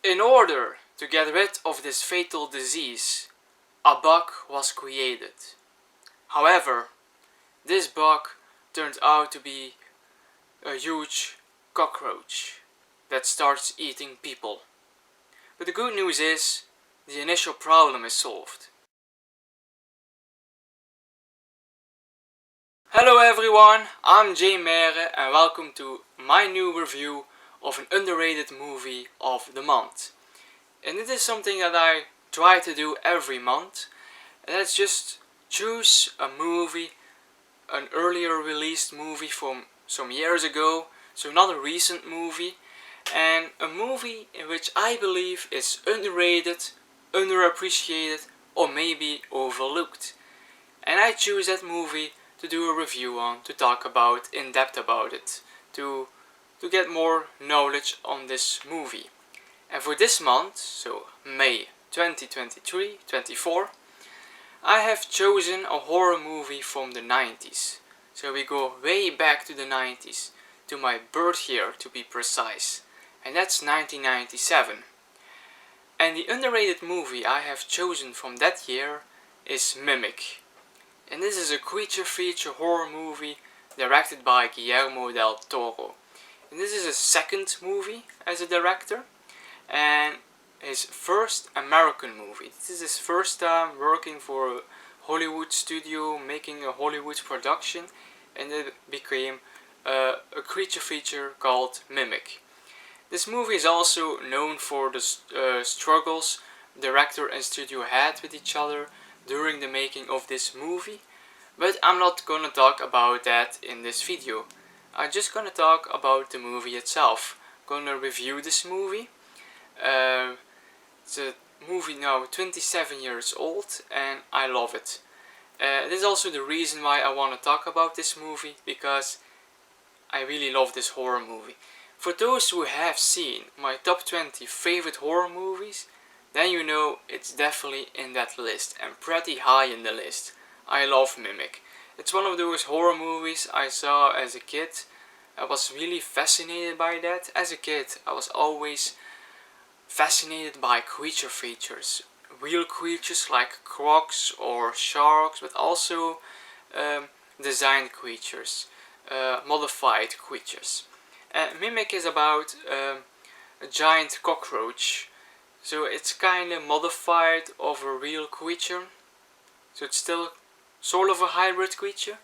In order to get rid of this fatal disease, a bug was created. However, this bug turned out to be a huge cockroach that starts eating people. But the good news is, the initial problem is solved. Hello everyone, I'm Jay Mere and welcome to my new review of an underrated movie of the month. And it is something that I try to do every month, and that's just choose a movie, an earlier released movie from some years ago, so not a recent movie, and a movie in which I believe is underrated, underappreciated, or maybe overlooked. And I choose that movie to do a review on, to talk about, in depth about it, to get more knowledge on this movie. And for this month, so May 2023-24, I have chosen a horror movie from the 90s. So we go way back to the 90s, to my birth year to be precise, and that's 1997. And the underrated movie I have chosen from that year is Mimic. And this is a creature feature horror movie directed by Guillermo del Toro. And this is his second movie as a director and his first American movie. This is his first time working for a Hollywood studio, making a Hollywood production, and it became a creature feature called Mimic. This movie is also known for the struggles director and studio had with each other during the making of this movie, but I'm not gonna talk about that in this video. I'm just gonna talk about the movie itself. I'm gonna review this movie. It's a movie now 27 years old and I love it. This is also the reason why I want to talk about this movie, because I really love this horror movie. For those who have seen my top 20 favorite horror movies, then you know it's definitely in that list and pretty high in the list. I love Mimic. It's one of those horror movies I saw as a kid. I was really fascinated by that. As a kid, I was always fascinated by creature features. Real creatures like crocs or sharks, but also designed creatures, modified creatures. Mimic is about a giant cockroach. So it's kind of modified of a real creature. So it's still sort of a hybrid creature.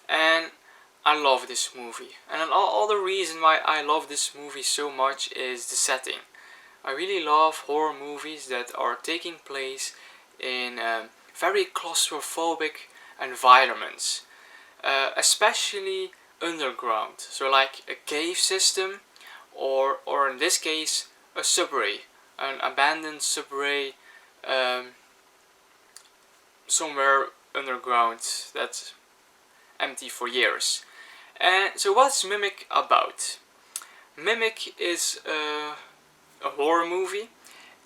And I love this movie. And another reason why I love this movie so much is the setting. I really love horror movies that are taking place in very claustrophobic environments. Especially underground. So like a cave system, or in this case a subway. An abandoned subway somewhere underground that's empty for years. And so what's Mimic about? Mimic is a horror movie,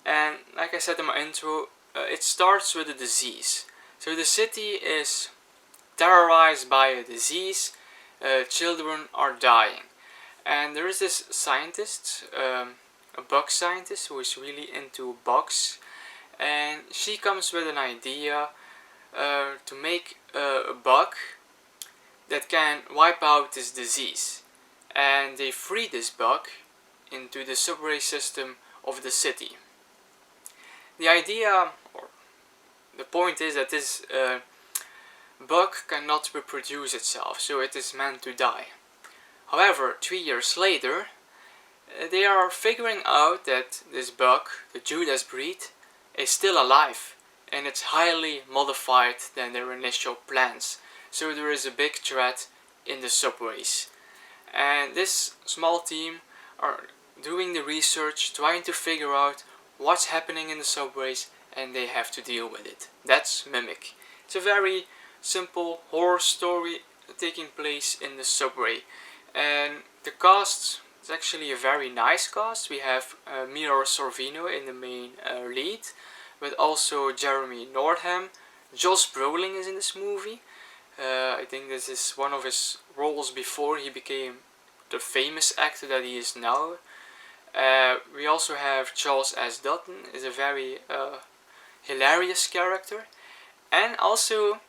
and like I said in my intro, it starts with a disease. So the city is terrorized by a disease, children are dying, and there is this scientist, a bug scientist who is really into bugs, and she comes with an idea to make a bug that can wipe out this disease, and they free this bug into the subway system of the city. The idea, or the point, is that this bug cannot reproduce itself, so it is meant to die. However, 3 years later, they are figuring out that this bug, the Judas breed, is still alive, and it's highly modified than their initial plans. So there is a big threat in the subways. And this small team are doing the research, trying to figure out what's happening in the subways, and they have to deal with it. That's Mimic. It's a very simple horror story taking place in the subway. And the cast is actually a very nice cast. We have Mira Sorvino in the main lead, but also Jeremy Northam. Josh Brolin is in this movie. I think this is one of his roles before he became the famous actor that he is now. We also have Charles S. Dutton, is a very hilarious character, and also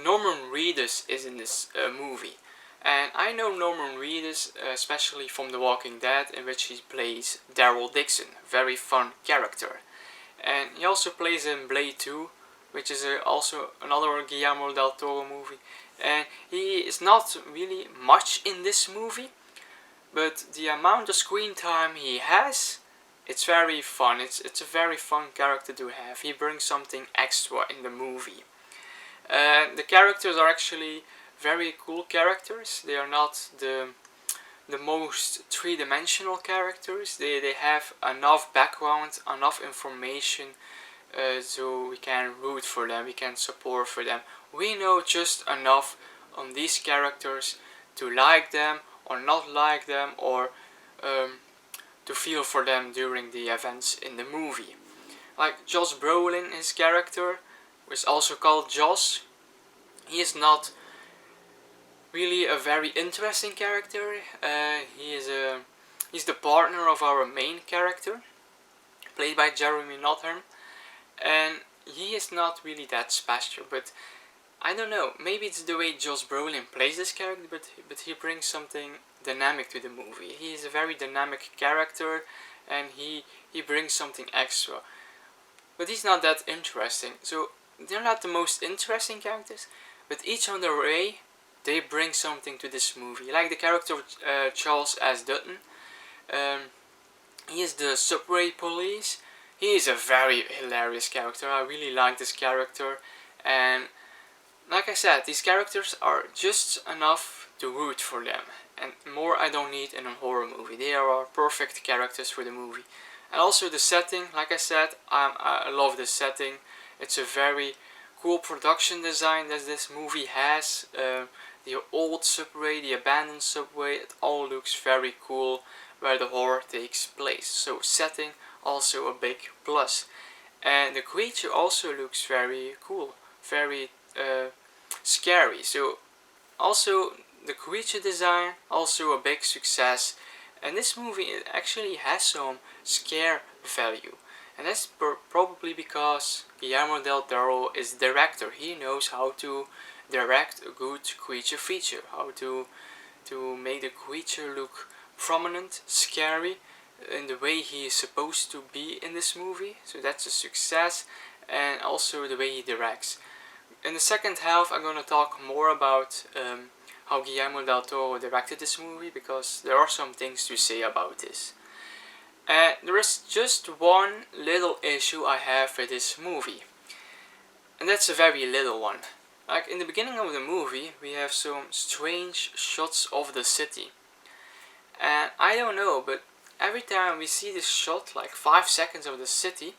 Norman Reedus is in this movie. And I know Norman Reedus especially from The Walking Dead, in which he plays Daryl Dixon, very fun character. And he also plays in Blade 2, which is also another Guillermo del Toro movie. And he is not really much in this movie, but the amount of screen time he has, it's very fun. It's a very fun character to have. He brings something extra in the movie. The characters are actually very cool characters. They are not the most three-dimensional characters. They have enough background, enough information, so we can root for them, we can support for them. We know just enough on these characters to like them or not like them, or to feel for them during the events in the movie. Like Josh Brolin, his character, is also called Josh. He is not really a very interesting character. He's the partner of our main character, played by Jeremy Northam, and he is not really that special. But I don't know, maybe it's the way Josh Brolin plays this character, but he brings something dynamic to the movie. He is a very dynamic character, and he brings something extra. But he's not that interesting. So they're not the most interesting characters, but each on their way, they bring something to this movie. Like the character of Charles S. Dutton. He is the subway police. He is a very hilarious character. I really like this character. And like I said, these characters are just enough to root for them. And more I don't need in a horror movie. They are perfect characters for the movie. And also the setting, like I said, I love the setting. It's a very cool production design that this movie has. The old subway, the abandoned subway, it all looks very cool where the horror takes place. So setting also a big plus. And the creature also looks very cool, very scary. So also the creature design, also a big success. And this movie actually has some scare value. And that's probably because Guillermo del Toro is the director. He knows how to direct a good creature feature, how to make the creature look prominent, scary, in the way he is supposed to be in this movie. So that's a success, and also the way he directs. In the second half, I'm gonna talk more about how Guillermo del Toro directed this movie, because there are some things to say about this. There is just one little issue I have with this movie, and that's a very little one. Like in the beginning of the movie, we have some strange shots of the city. And I don't know, but every time we see this shot, like 5 seconds of the city,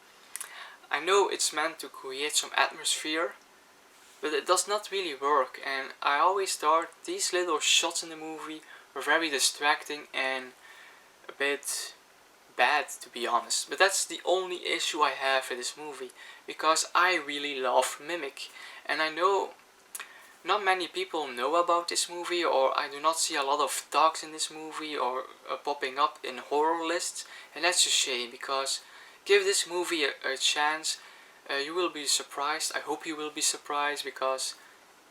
I know it's meant to create some atmosphere, but it does not really work. And I always thought these little shots in the movie were very distracting and a bit bad, to be honest. But that's the only issue I have with this movie, because I really love Mimic. And I know not many people know about this movie, or I do not see a lot of talks in this movie or popping up in horror lists, and that's a shame, because give this movie a chance. You will be surprised. I hope you will be surprised, because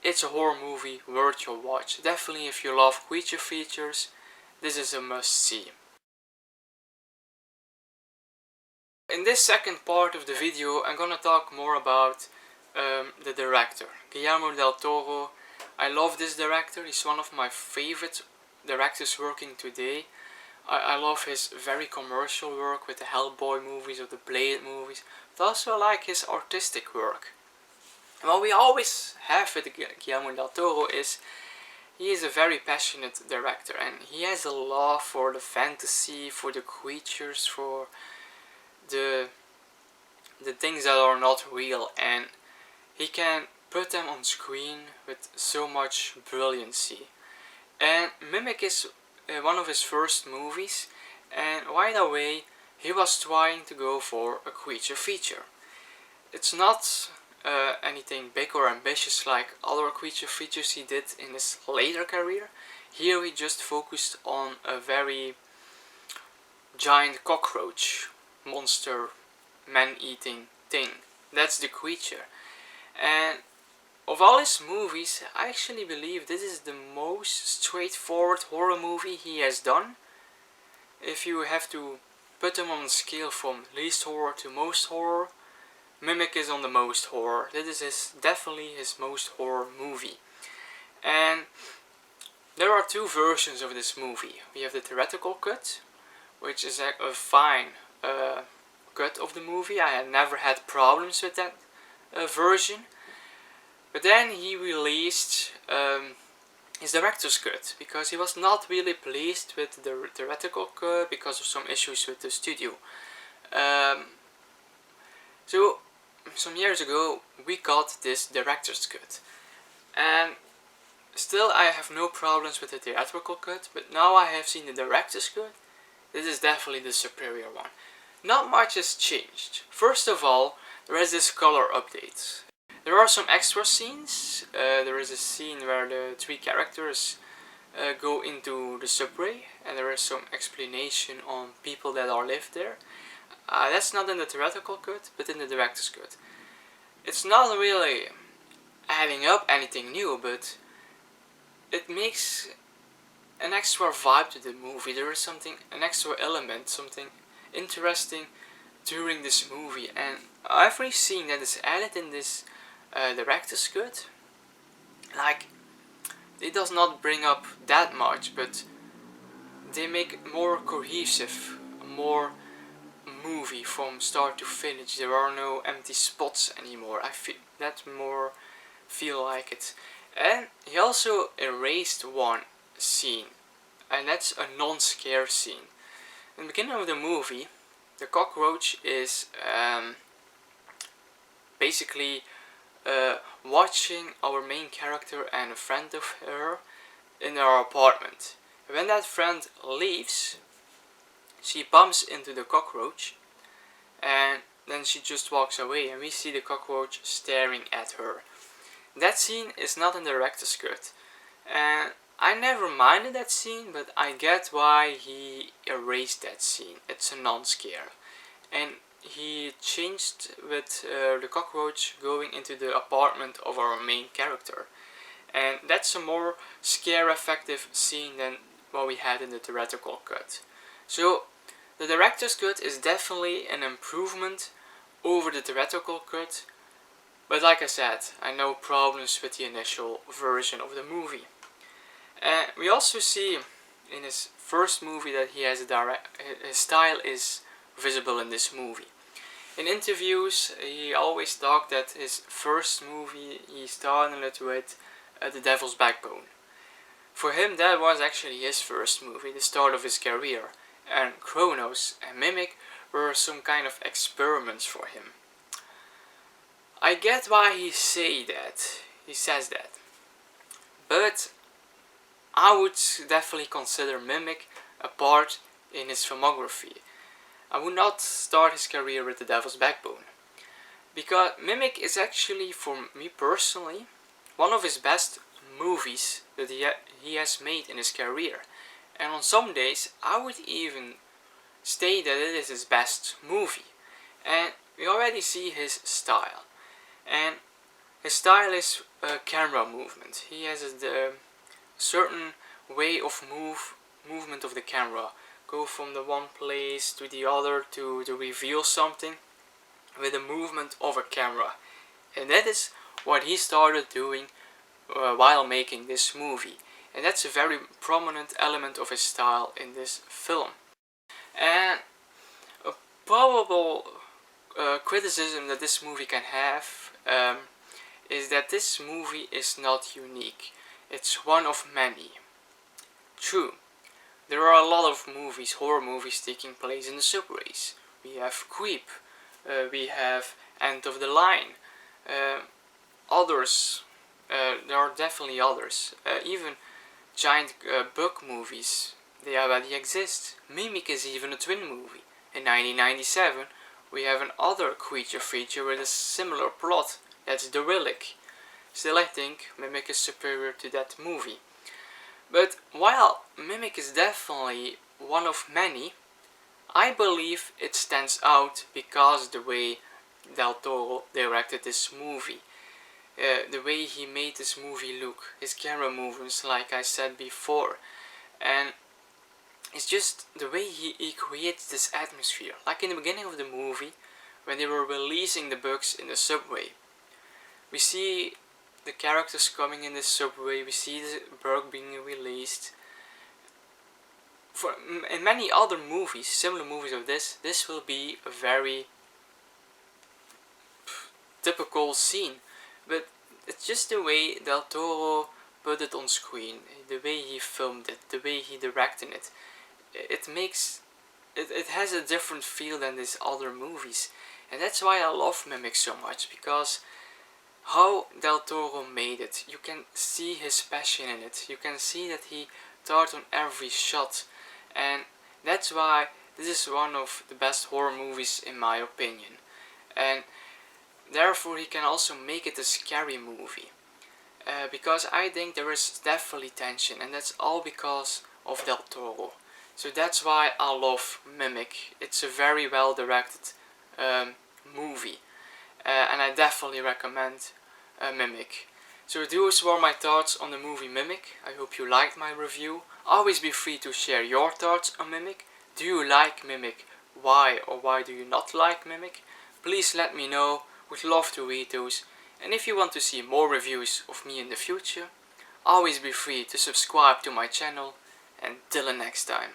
it's a horror movie worth your watch. Definitely if you love creature features, this is a must see. In this second part of the video, I'm gonna talk more about the director, Guillermo del Toro. I love this director. He's one of my favorite directors working today. I love his very commercial work with the Hellboy movies or the Blade movies, but also I like his artistic work. And what we always have with Guillermo del Toro is he is a very passionate director, and he has a love for the fantasy, for the creatures, for the things that are not real, and he can put them on screen with so much brilliancy. And Mimic is one of his first movies, and right away he was trying to go for a creature feature. It's not anything big or ambitious like other creature features he did in his later career. Here he just focused on a very giant cockroach, monster, man-eating thing. That's the creature. And of all his movies, I actually believe this is the most straightforward horror movie he has done. If you have to put him on a scale from least horror to most horror, Mimic is on the most horror. This is definitely his most horror movie. And there are two versions of this movie. We have the theatrical cut, which is a fine cut of the movie. I had never had problems with that version. But then he released his director's cut because he was not really pleased with the theatrical cut because of some issues with the studio. So some years ago we got this director's cut, and still I have no problems with the theatrical cut, but now I have seen the director's cut. This is definitely the superior one. Not much has changed. First of all, there is this color update. There are some extra scenes. There is a scene where the three characters go into the subway, and there is some explanation on people that are lived there. That's not in the theatrical cut, but in the director's cut. It's not really adding up anything new, but it makes an extra vibe to the movie. There is an extra element, something interesting during this movie, and every scene that is added in this director's cut, like, it does not bring up that much, but they make it more cohesive, more movie from start to finish. There are no empty spots anymore. I feel like it. And he also erased one scene, and that's a non-scare scene. In the beginning of the movie, the cockroach is basically watching our main character and a friend of her in their apartment. When that friend leaves, she bumps into the cockroach, and then she just walks away, and we see the cockroach staring at her. That scene is not in the director's cut, and I never minded that scene, but I get why he erased that scene. It's a non-scare, and he changed with the cockroach going into the apartment of our main character, and that's a more scare effective scene than what we had in the theatrical cut. So the director's cut is definitely an improvement over the theatrical cut, but like I said, I have no problems with the initial version of the movie. And we also see in his first movie that he has his style is visible in this movie. In interviews, he always talked that his first movie he started it with The Devil's Backbone. For him, that was actually his first movie, the start of his career, and Chronos and Mimic were some kind of experiments for him. I get why he says that, but I would definitely consider Mimic a part in his filmography. I would not start his career with The Devil's Backbone, because Mimic is actually, for me personally, one of his best movies that he has made in his career. And on some days I would even state that it is his best movie. And we already see his style. And his style is camera movement. He has a certain way of movement of the camera. Go from the one place to the other to reveal something with the movement of a camera. And that is what he started doing while making this movie. And that's a very prominent element of his style in this film. And a probable criticism that this movie can have is that this movie is not unique. It's one of many. True, there are a lot of movies, horror movies, taking place in the subways. We have Creep, we have End of the Line, others, there are definitely others, even giant bug movies, they already exist. Mimic is even a twin movie. In 1997 we have another creature feature with a similar plot, that's The Relic. Still I think Mimic is superior to that movie. But while Mimic is definitely one of many, I believe it stands out because the way Del Toro directed this movie. The way he made this movie look, his camera movements, like I said before, and it's just the way he creates this atmosphere. Like in the beginning of the movie, when they were releasing the bugs in the subway, we see the characters coming in the subway, we see the bug being released. In many other movies, similar movies of this will be a very typical scene, but it's just the way Del Toro put it on screen, the way he filmed it, the way he directed it. It has a different feel than these other movies, and that's why I love Mimic so much, because how Del Toro made it, you can see his passion in it, you can see that he thought on every shot, and that's why this is one of the best horror movies in my opinion. And therefore he can also make it a scary movie, because I think there is definitely tension, and that's all because of Del Toro. So that's why I love Mimic. It's a very well directed movie, and I definitely recommend Mimic. So those were my thoughts on the movie Mimic. I hope you liked my review. Always be free to share your thoughts on Mimic. Do you like Mimic? Why or why do you not like Mimic? Please let me know. Would love to read those. And if you want to see more reviews of me in the future, always be free to subscribe to my channel. And till the next time.